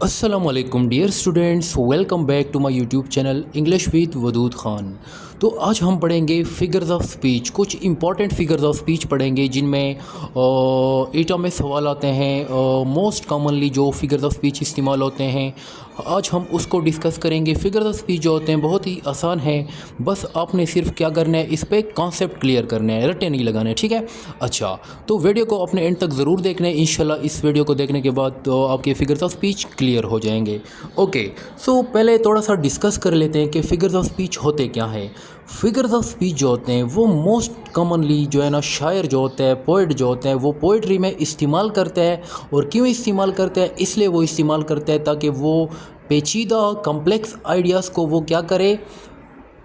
Aslam dear students, welcome back to my YouTube channel English with Wadood Khan. तो आज हम पढ़ेंगे फ़िगर्स ऑफ स्पीच। कुछ इंपॉर्टेंट फ़िगर्स ऑफ स्पीच पढ़ेंगे जिनमें एटा में सवाल आते हैं। मोस्ट कॉमनली जो फ़िगर्स ऑफ स्पीच इस्तेमाल होते हैं आज हम उसको डिस्कस करेंगे। फ़िगर्स ऑफ स्पीच जो होते हैं बहुत ही आसान है, बस आपने सिर्फ क्या करना है, इस पर कॉन्सेप्ट क्लियर करना है, रट्टे नहीं लगाने, ठीक है। अच्छा, तो वीडियो को अपने एंड तक ज़रूर देखना है। इंशाल्लाह इस वीडियो को देखने के बाद तो आपके फ़िगर्स ऑफ स्पीच क्लियर हो जाएंगे। ओके, सो पहले थोड़ा सा डिस्कस कर लेते हैं कि फ़िगर्स ऑफ स्पीच होते क्या है। फ़िगर्स ऑफ स्पीच जो होते हैं वो मोस्ट कॉमनली जो है ना, शायर जो होता है, पोइट जो होता है, वो पोइट्री में इस्तेमाल करता है। और क्यों इस्तेमाल करता है? इसलिए वो इस्तेमाल करता है ताकि वो पेचीदा कम्प्लेक्स आइडियाज़ को वो क्या करे,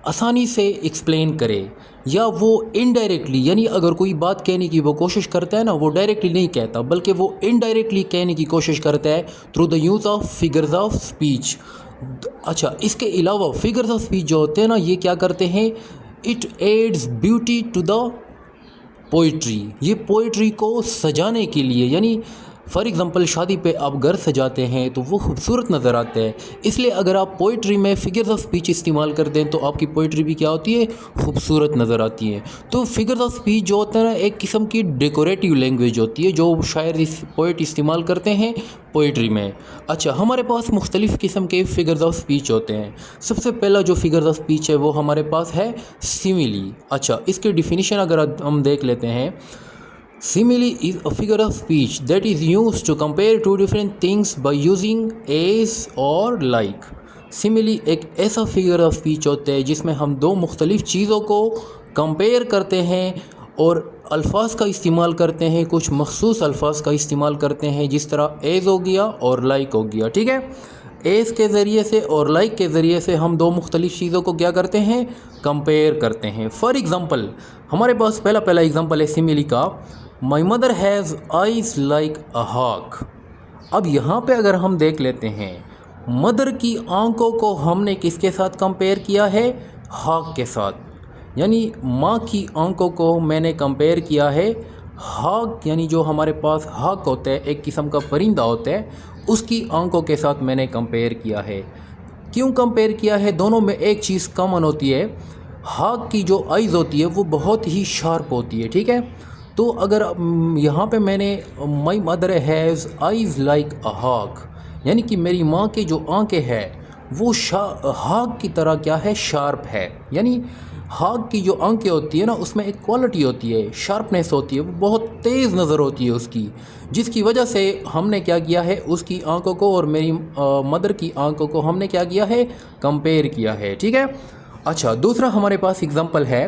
आसानी से एक्सप्लेन करे, या वो इनडायरेक्टली, यानी अगर कोई बात कहने की वो कोशिश करता है ना, वो डायरेक्टली नहीं कहता बल्कि वो इनडायरेक्टली कहने की कोशिश करता है through the use of figures of speech. अच्छा, इसके अलावा फिगर्स ऑफ स्पीच जो होते हैं ना, ये क्या करते हैं, it adds beauty to the poetry. ये पोइट्री को सजाने के लिए, यानी फॉर एग्ज़ाम्पल शादी पे आप घर सजाते हैं तो वो खूबसूरत नज़र आता है। इसलिए अगर आप पोइट्री में फिगर्स ऑफ स्पीच इस्तेमाल कर दें तो आपकी पोइट्री भी क्या होती है, खूबसूरत नज़र आती है। तो फिगर्स ऑफ स्पीच जो होता है ना, एक किस्म की डेकोरेटिव लैंग्वेज होती है जो शायर पोइट इस्तेमाल करते हैं पोइट्री में। अच्छा, हमारे पास मुख्तलिफ़ किस्म के फिगर्स ऑफ स्पीच होते हैं। सबसे पहला जो फिगर्स ऑफ स्पीच है वो हमारे पास है सिमिली। अच्छा, इसकी डिफिनीशन अगर हम देख लेते हैं, simile is a figure of speech that is used to compare two different things by using as or like। simile एक ऐसा फिगर ऑफ स्पीच होता है जिसमें हम दो मुख्तलिफ़ चीज़ों को कंपेयर करते हैं और अल्फाज का इस्तेमाल करते हैं, कुछ मखसूस अल्फाज का इस्तेमाल करते हैं, जिस तरह एज हो गया और लाइक हो गया, ठीक है। एज के ज़रिए से और लाइक के ज़रिए से हम दो मुख्तलिफ़ चीज़ों को क्या करते हैं, कंपेयर करते हैं। फॉर एग्ज़ाम्पल हमारे पास पहला एग्ज़ाम्पल है सिमिली का, my mother has eyes like a hawk. अब यहाँ पे अगर हम देख लेते हैं, मदर की आंखों को हमने किसके साथ कंपेयर किया है, हॉक के साथ। यानी माँ की आंखों को मैंने कंपेयर किया है हॉक, यानी जो हमारे पास हॉक होता है, एक किस्म का परिंदा होता है, उसकी आंखों के साथ मैंने कंपेयर किया है। क्यों कंपेयर किया है? दोनों में एक चीज़ कॉमन होती है, हॉक की जो आइज़ होती है वो बहुत ही शार्प होती है, ठीक है। तो अगर यहाँ पे मैंने my mother has eyes like a hawk, यानी कि मेरी माँ के जो आंखें हैं वो हॉक की तरह क्या है, शार्प है। यानी हॉक की जो आंखें होती है ना, उसमें एक क्वालिटी होती है, शार्पनेस होती है, वो बहुत तेज़ नज़र होती है उसकी, जिसकी वजह से हमने क्या किया है, उसकी आंखों को और मेरी मदर की आंखों को हमने क्या किया है, कंपेयर किया है, ठीक है। अच्छा, दूसरा हमारे पास एग्ज़ाम्पल है,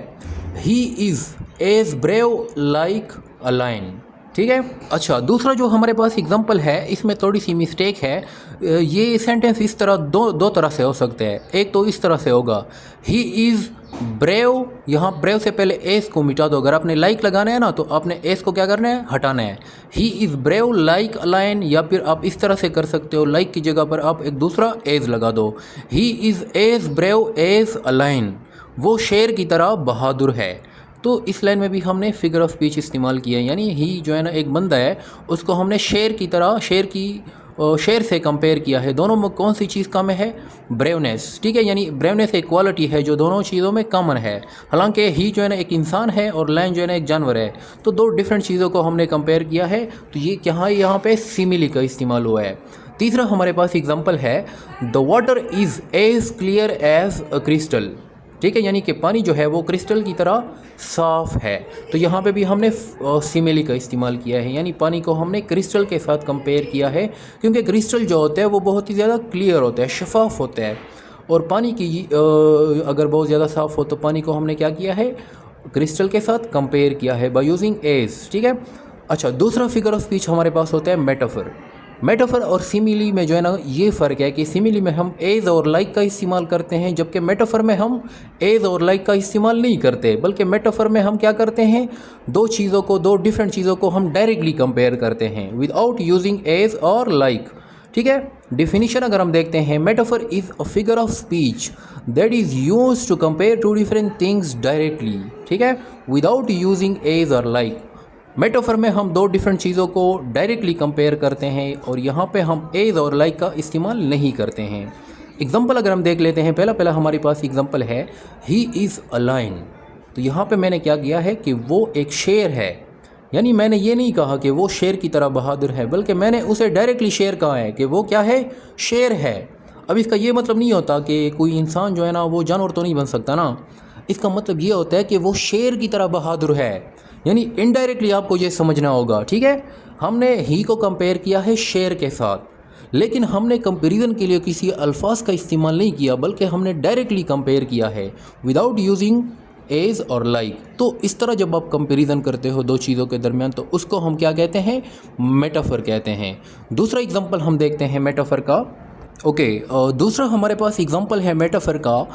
he is as brave like a lion, ठीक है। अच्छा, दूसरा जो हमारे पास एग्जांपल है, इसमें थोड़ी सी मिस्टेक है। ये सेंटेंस इस तरह दो तरह से हो सकते हैं। एक तो इस तरह से होगा, ही इज़ ब्रेव, यहाँ ब्रेव से पहले एस को मिटा दो। अगर आपने लाइक लगाना है ना तो आपने एस को क्या करना है, हटाना है। He is brave like a lion, या फिर आप इस तरह से कर सकते हो, लाइक की जगह पर आप एक दूसरा एज लगा दो। He is as brave as a lion, वो शेर की तरह बहादुर है। तो इस लाइन में भी हमने फिगर ऑफ स्पीच इस्तेमाल किया है, यानी ही जो है ना, एक बंदा है, उसको हमने शेर की तरह, शेर से कंपेयर किया है। दोनों में कौन सी चीज़ कम है, ब्रेवनेस, ठीक है। यानी ब्रेवनेस एक क्वालिटी है जो दोनों चीज़ों में कॉमन है। हालांकि ही जो है ना एक इंसान है और लायन जो है ना एक जानवर है, तो दो डिफरेंट चीज़ों को हमने कंपेयर किया है। तो ये क्या, यहाँ पे सिमिली का इस्तेमाल हुआ है। तीसरा हमारे पास एग्जाम्पल है, the water is as clear as a crystal, ठीक है। यानी कि पानी जो है वो क्रिस्टल की तरह साफ़ है। तो यहाँ पे भी हमने सिमिली का इस्तेमाल किया है, यानी पानी को हमने क्रिस्टल के साथ कंपेयर किया है, क्योंकि क्रिस्टल जो होता है वो बहुत ही ज़्यादा क्लियर होता है, शफाफ होता है। और पानी की अगर बहुत ज़्यादा साफ़ हो तो पानी को हमने क्या किया है, क्रिस्टल के साथ कंपेयर किया है बाय यूजिंग एज, ठीक है। अच्छा, दूसरा फिगर ऑफ स्पीच हमारे पास होता है मेटाफर। मेटाफर और सिमिली में जो है ना, ये फ़र्क है कि सिमिली में हम एज और लाइक का इस्तेमाल करते हैं, जबकि मेटाफर में हम एज और लाइक का इस्तेमाल नहीं करते, बल्कि मेटाफर में हम क्या करते हैं, दो चीज़ों को, दो डिफरेंट चीज़ों को हम डायरेक्टली कंपेयर करते हैं विदाउट यूजिंग एज और लाइक, ठीक है। डिफिनीशन अगर हम देखते हैं, metaphor is a figure of speech that is used to compare two different things directly, ठीक है, विदाउट यूजिंग एज और लाइक। मेटाफर में हम दो डिफरेंट चीज़ों को डायरेक्टली कंपेयर करते हैं और यहाँ पे हम एज और लाइक का इस्तेमाल नहीं करते हैं। एग्जाम्पल अगर हम देख लेते हैं, पहला हमारे पास एग्जाम्पल है ही इज़ अ लायन। तो यहाँ पे मैंने क्या किया है कि वो एक शेर है, यानी मैंने ये नहीं कहा कि वो शेर की तरह बहादुर है, बल्कि मैंने उसे डायरेक्टली शेर कहा है कि वो क्या है, शेर है। अब इसका ये मतलब नहीं होता कि कोई इंसान जो है ना वो जानवर तो नहीं बन सकता ना, इसका मतलब ये होता है कि वो शेर की तरह बहादुर है, यानी इनडायरेक्टली आपको ये समझना होगा। ठीक है, हमने ही को कंपेयर किया है शेर के साथ, लेकिन हमने कंपैरिजन के लिए किसी अल्फाज का इस्तेमाल नहीं किया, बल्कि हमने डायरेक्टली कंपेयर किया है विदाउट यूजिंग एज और लाइक। तो इस तरह जब आप कंपैरिजन करते हो दो चीज़ों के दरमियान, तो उसको हम क्या कहते हैं, मेटाफर कहते हैं। दूसरा एग्जांपल हम देखते हैं मेटाफर का। ओके, दूसरा हमारे पास एग्जांपल है मेटाफर का,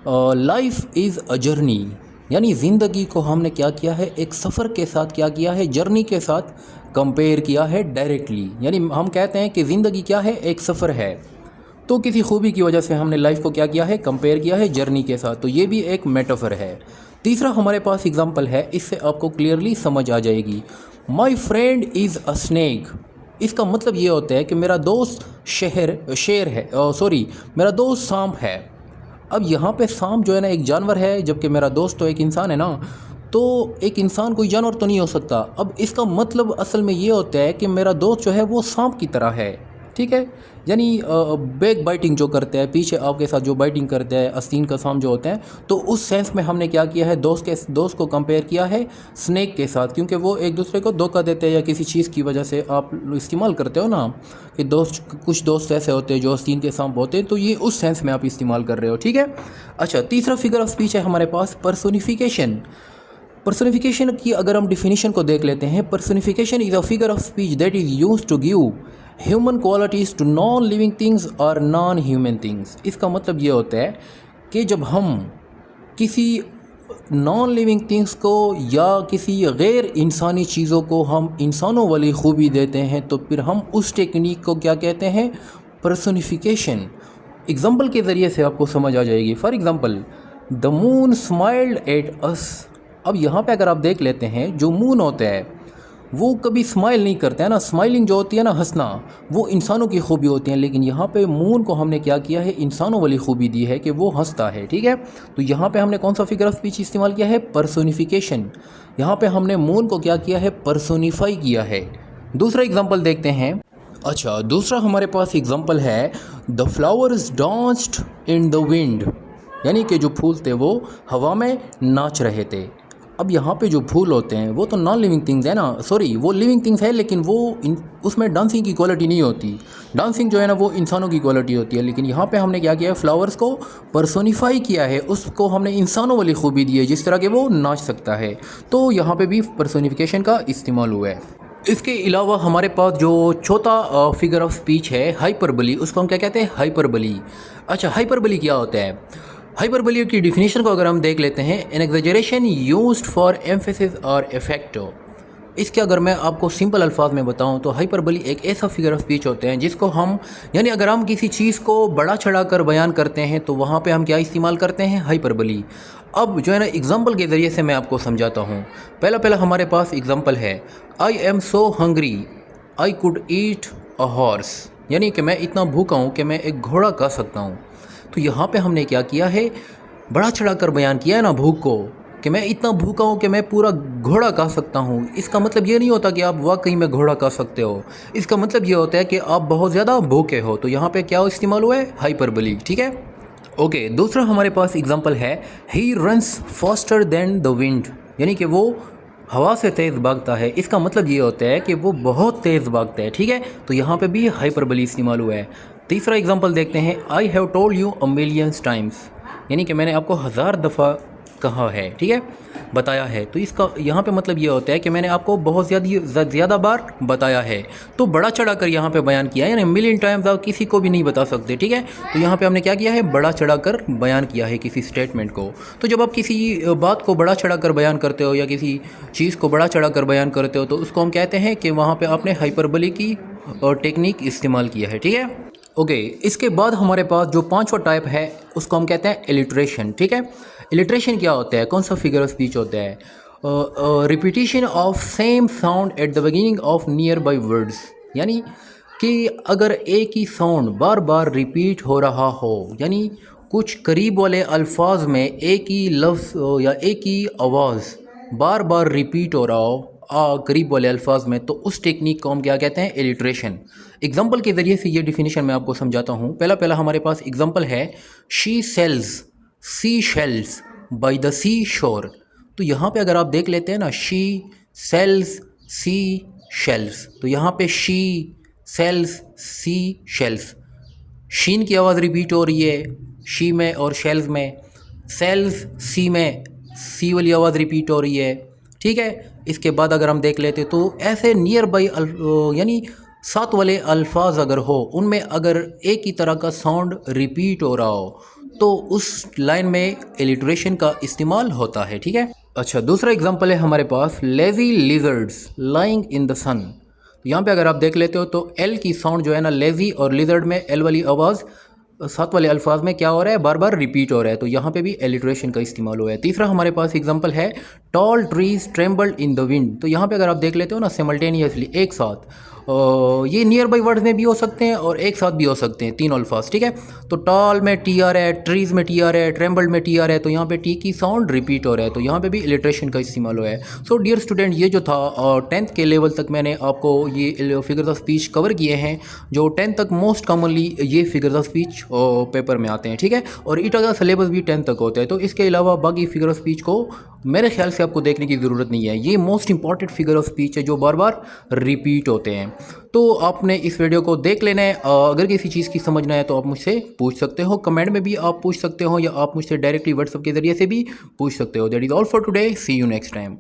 लाइफ इज़ अ जर्नी। यानी ज़िंदगी को हमने क्या किया है, एक सफ़र के साथ क्या किया है, जर्नी के साथ कंपेयर किया है डायरेक्टली। यानी हम कहते हैं कि ज़िंदगी क्या है, एक सफ़र है, तो किसी खूबी की वजह से हमने लाइफ को क्या किया है, कंपेयर किया है जर्नी के साथ, तो ये भी एक मेटाफर है। तीसरा हमारे पास एग्जांपल है, इससे आपको क्लियरली समझ आ जाएगी। My friend is a snake. इसका मतलब ये होता है कि मेरा दोस्त शेर है, सॉरी मेरा दोस्त सांप है। अब यहाँ पे सांप जो है ना एक जानवर है, जबकि मेरा दोस्त तो एक इंसान है ना, तो एक इंसान कोई जानवर तो नहीं हो सकता। अब इसका मतलब असल में ये होता है कि मेरा दोस्त जो है वो सांप की तरह है। ठीक है, यानी बैक बाइटिंग जो करते हैं, पीछे आपके साथ जो बाइटिंग करते हैं, आस्तीन का सांप जो होते हैं, तो उस सेंस में हमने क्या किया है, दोस्त को कंपेयर किया है स्नेक के साथ, क्योंकि वो एक दूसरे को धोखा देते हैं या किसी चीज़ की वजह से आप इस्तेमाल करते हो ना कि कुछ दोस्त ऐसे होते हैं जो आस्तीन के सांप होते हैं, तो ये उस सेंस में आप इस्तेमाल कर रहे हो। ठीक है, अच्छा, तीसरा फिगर ऑफ स्पीच है हमारे पास पर्सोनिफिकेशन। पर्सोनिफिकेशन की अगर हम डिफिनीशन को देख लेते हैं, personification is a figure of speech that is used to give human qualities to non living things और नॉन ह्यूमन थिंग्स। इसका मतलब ये होता है कि जब हम किसी नॉन लिविंग थिंग्स को या किसी गैर इंसानी चीज़ों को हम इंसानों वाली खूबी देते हैं, तो फिर हम उस टेक्निक को क्या कहते हैं, पर्सोनिफिकेशन। एग्जाम्पल के ज़रिए से आपको समझ आ जाएगी। For example, the moon smiled at us. अब यहाँ पे अगर आप देख लेते हैं, जो मून होता है वो कभी स्माइल नहीं करता है ना, स्माइलिंग जो होती है ना, हंसना, वो इंसानों की खूबी होती है, लेकिन यहाँ पे मून को हमने क्या किया है, इंसानों वाली खूबी दी है कि वो हंसता है। ठीक है, तो यहाँ पे हमने कौन सा फिगर ऑफ स्पीच इस्तेमाल किया है, पर्सोनिफिकेशन। यहाँ पे हमने मून को क्या किया है, पर्सोनिफाई किया है। दूसरा एग्जाम्पल देखते हैं। अच्छा, दूसरा हमारे पास एग्जाम्पल है, the flowers danced in the wind. यानी कि जो फूल थे वो हवा में नाच रहे थे। अब यहाँ पे जो फूल होते हैं वो तो नॉन लिविंग थिंग्स है ना, सॉरी वो लिविंग थिंग्स है, लेकिन वो उसमें डांसिंग की क्वालिटी नहीं होती। डांसिंग जो है ना वो इंसानों की क्वालिटी होती है, लेकिन यहाँ पे हमने क्या किया है, फ्लावर्स को पर्सोनिफाई किया है, उसको हमने इंसानों वाली खूबी दी है जिस तरह के वो नाच सकता है। तो यहाँ पे भी पर्सोनिफिकेशन का इस्तेमाल हुआ है। इसके अलावा हमारे पास जो चौथा फिगर ऑफ स्पीच है, हाइपरबली, उसको हम क्या कहते हैं, हाइपरबली। अच्छा, हाइपरबली क्या होता है? हाइपरबली की डिफिनेशन को अगर हम देख लेते हैं, an exaggeration used for emphasis और इफेक्ट। इसके अगर मैं आपको सिंपल अल्फाज में बताऊं तो हाइपरबली एक ऐसा फिगर ऑफ स्पीच होते हैं जिसको हम, यानी अगर हम किसी चीज़ को बड़ा चढ़ा कर बयान करते हैं तो वहाँ पे हम क्या इस्तेमाल करते हैं, हाइपरबली। अब जो है ना एग्जाम्पल के ज़रिए से मैं आपको समझाता हूँ। पहला हमारे पास एग्जाम्पल है, I am so hungry I could eat a horse. यानी कि मैं इतना भूखा हूँ कि मैं एक घोड़ा खा सकता हूँ। तो यहाँ पे हमने क्या किया है, बड़ा चढ़ा कर बयान किया है ना भूख को, कि मैं इतना भूखा हूँ कि मैं पूरा घोड़ा खा सकता हूँ। इसका मतलब ये नहीं होता कि आप वाकई में घोड़ा खा सकते हो, इसका मतलब ये होता है कि आप बहुत ज़्यादा भूखे हो। तो यहाँ पे क्या इस्तेमाल हुआ है, हाइपरबली। ठीक है, ओके। दूसरा हमारे पास एग्जांपल है, he runs faster than the wind. यानी कि वो हवा से तेज़ भागता है। इसका मतलब ये होता है कि वो बहुत तेज़ भागता है। ठीक है, तो यहाँ पे भी हाइपरबली इस्तेमाल हुआ है। तीसरा एग्जांपल देखते हैं, I have told you a millions times. यानी कि मैंने आपको 1000 दफ़ा कहा है, ठीक है, बताया है। तो इसका यहाँ पे मतलब ये होता है कि मैंने आपको बहुत ज़्यादा बार बताया है। तो बड़ा चढ़ा कर यहाँ पे बयान किया है, यानी मिलियन टाइम्स आप किसी को भी नहीं बता सकते। ठीक है, तो यहाँ पे हमने क्या किया है, बड़ा चढ़ा कर बयान किया है किसी स्टेटमेंट को। तो जब आप किसी बात को बड़ा चढ़ा कर बयान करते हो या किसी चीज़ को बड़ा चढ़ा कर बयान करते हो, तो उसको हम कहते हैं कि वहाँ पर आपने हाइपरबली की टेक्निक इस्तेमाल किया है। ठीक है, ओके। इसके बाद हमारे पास जो पांचवा टाइप है उसको हम कहते हैं इलिट्रेशन। ठीक है, इलिट्रेशन क्या होता है, कौन सा फिगर ऑफ स्पीच होता है? Repetition of same sound at the beginning of near by words, यानी कि अगर एक ही साउंड बार बार रिपीट हो रहा हो, यानी कुछ करीब वाले अल्फाज में एक ही लफ्ज़ या एक ही आवाज़ बार बार रिपीट हो रहा हो करीब वाले अल्फाज में, तो उस टेक्निक को हम क्या कहते हैं, एलिट्रेशन। एग्जाम्पल के ज़रिए से ये डिफिनीशन मैं आपको समझाता हूँ। पहला हमारे पास एग्जाम्पल है, she sells sea shells by the sea shore. तो यहाँ पे अगर आप देख लेते हैं ना, शी सेल्स सी शेल्स, तो यहाँ पे शी सेल्स सी शेल्स, शीन की आवाज़ रिपीट हो रही है शी में और शेल्स में, सेल्स सी में सी वाली आवाज़ रिपीट हो रही है, ठीक है। इसके बाद अगर हम देख लेते तो ऐसे नियर बाई यानी साथ वाले अल्फाज अगर हो, उनमें अगर एक ही तरह का साउंड रिपीट हो रहा हो, तो उस लाइन में एलिट्रेशन का इस्तेमाल होता है, ठीक है। अच्छा, दूसरा एग्जांपल है हमारे पास, lazy lizards lying in the sun. यहाँ पे अगर आप देख लेते हो तो एल की साउंड जो है ना, लेजी और लिजर्ड में एल वाली आवाज़ साथ वाले अल्फाज में क्या हो रहा है, बार बार रिपीट हो रहा है, तो यहाँ पे भी एलिट्रेशन का इस्तेमाल हुआ है। तीसरा हमारे पास एग्जांपल है, tall trees trembled in the wind. तो यहाँ पे अगर आप देख लेते हो ना, सिमल्टेनियसली एक साथ, ये नियर बाई वर्ड्स में भी हो सकते हैं और एक साथ भी हो सकते हैं, तीन अल्फाज, ठीक है। तो टॉल में टी आर है, ट्रीज में टी आर है, ट्रेम्बल्ड में टी आर है, तो यहाँ पे टी की साउंड रिपीट हो रहा है, तो यहाँ पे भी इलिट्रेशन का इस्तेमाल हुआ है। सो डियर स्टूडेंट, ये जो था 10th के लेवल तक मैंने आपको ये फिगर्स ऑफ स्पीच कवर किए हैं, जो 10th तक मोस्ट कॉमनली ये फिगर्स ऑफ स्पीच पेपर में आते हैं, ठीक है। और ईटा का सिलेबस भी 10th तक होता है, तो इसके अलावा बाकी फिगर ऑफ स्पीच को मेरे ख्याल से आपको देखने की ज़रूरत नहीं है। ये most important figure of speech है जो बार बार रिपीट होते हैं। तो आपने इस वीडियो को देख लेना है। अगर किसी चीज़ की समझना है तो आप मुझसे पूछ सकते हो, कमेंट में भी आप पूछ सकते हो, या आप मुझसे डायरेक्टली व्हाट्सएप के ज़रिए से भी पूछ सकते हो। That is all for today, see you next time.